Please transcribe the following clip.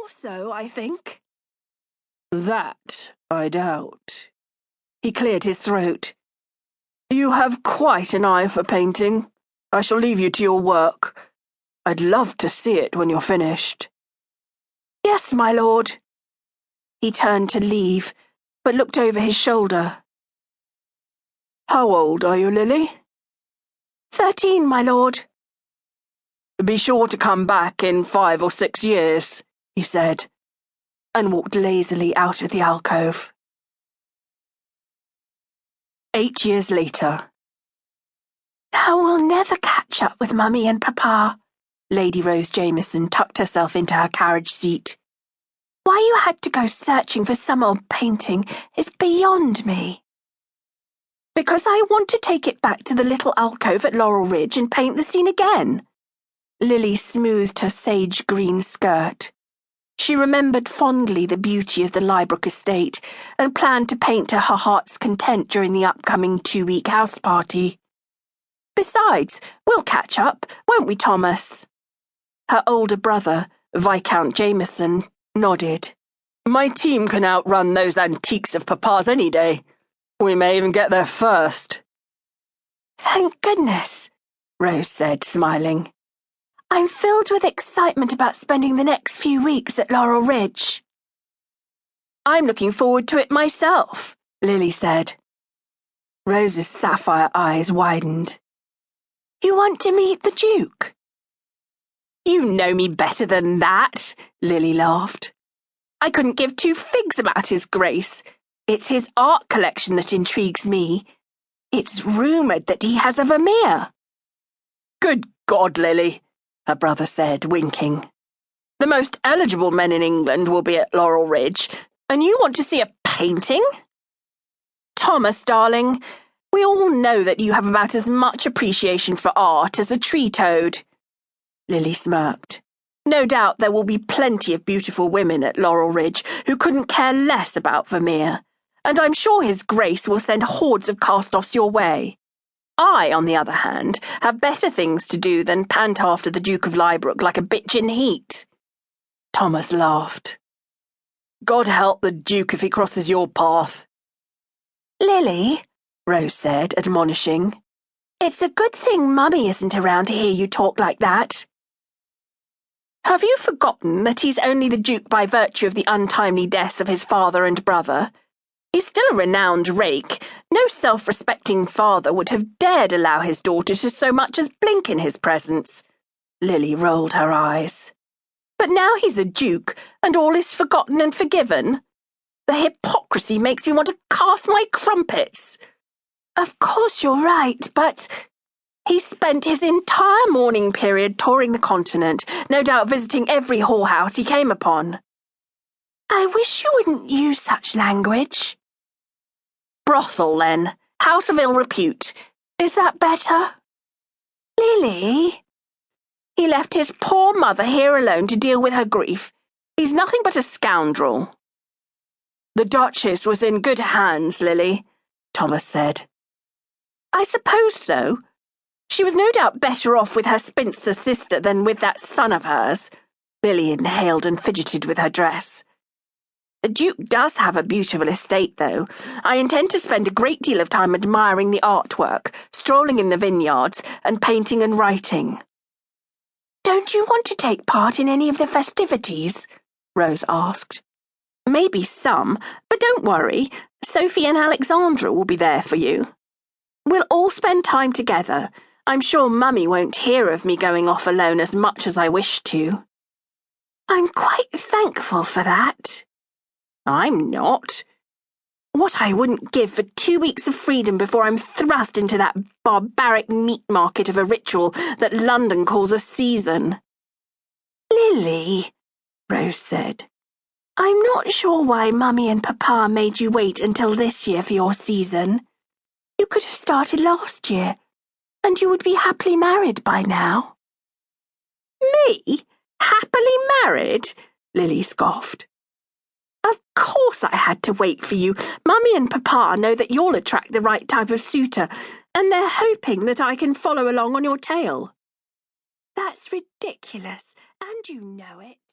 or so, I think. That I doubt. He cleared his throat. You have quite an eye for painting. I shall leave you to your work. I'd love to see it when you're finished. Yes, my lord. He turned to leave, but looked over his shoulder. How old are you, Lily? 13, my lord. Be sure to come back in 5 or 6 years, he said, and walked lazily out of the alcove. 8 years later. Now we'll never catch up with Mummy and Papa. Lady Rose Jameson tucked herself into her carriage seat. Why you had to go searching for some old painting is beyond me. Because I want to take it back to the little alcove at Laurel Ridge and paint the scene again. Lily smoothed her sage-green skirt. She remembered fondly the beauty of the Lybrook estate and planned to paint to her heart's content during the upcoming 2-week house party. Besides, we'll catch up, won't we, Thomas? Her older brother, Viscount Jameson, nodded. My team can outrun those antiques of Papa's any day. We may even get there first. Thank goodness, Rose said, smiling. I'm filled with excitement about spending the next few weeks at Laurel Ridge. I'm looking forward to it myself, Lily said. Rose's sapphire eyes widened. You want to meet the Duke? You know me better than that, Lily laughed. I couldn't give 2 figs about his grace. It's his art collection that intrigues me. It's rumoured that he has a Vermeer. Good God, Lily, her brother said, winking. The most eligible men in England will be at Laurel Ridge, and you want to see a painting? Thomas, darling, we all know that you have about as much appreciation for art as a tree toad. Lily smirked. No doubt there will be plenty of beautiful women at Laurel Ridge who couldn't care less about Vermeer, and I'm sure His Grace will send hordes of cast-offs your way. I, on the other hand, have better things to do than pant after the Duke of Lybrook like a bitch in heat. Thomas laughed. God help the Duke if he crosses your path. Lily, Rose said, admonishing, it's a good thing Mummy isn't around to hear you talk like that. Have you forgotten that he's only the Duke by virtue of the untimely deaths of his father and brother? He's still a renowned rake. No self-respecting father would have dared allow his daughter to so much as blink in his presence. Lily rolled her eyes. But now he's a duke, and all is forgotten and forgiven. The hypocrisy makes me want to cast my crumpets. Of course you're right, but he spent his entire mourning period touring the continent, no doubt visiting every whorehouse he came upon. I wish you wouldn't use such language. Brothel, then. House of ill repute. Is that better? Lily? He left his poor mother here alone to deal with her grief. He's nothing but a scoundrel. The Duchess was in good hands, Lily, Thomas said. I suppose so. She was no doubt better off with her spinster sister than with that son of hers. Lily inhaled and fidgeted with her dress. The Duke does have a beautiful estate, though. I intend to spend a great deal of time admiring the artwork, strolling in the vineyards, and painting and writing. Don't you want to take part in any of the festivities? Rose asked. Maybe some, but don't worry. Sophie and Alexandra will be there for you. We'll all spend time together. I'm sure Mummy won't hear of me going off alone as much as I wish to. I'm quite thankful for that. I'm not. What I wouldn't give for 2 weeks of freedom before I'm thrust into that barbaric meat market of a ritual that London calls a season. Lily, Rose said, I'm not sure why Mummy and Papa made you wait until this year for your season. You could have started last year, and you would be happily married by now. Me? Happily married? Lily scoffed. Of course I had to wait for you. Mummy and Papa know that you'll attract the right type of suitor, and they're hoping that I can follow along on your tail. That's ridiculous, and you know it.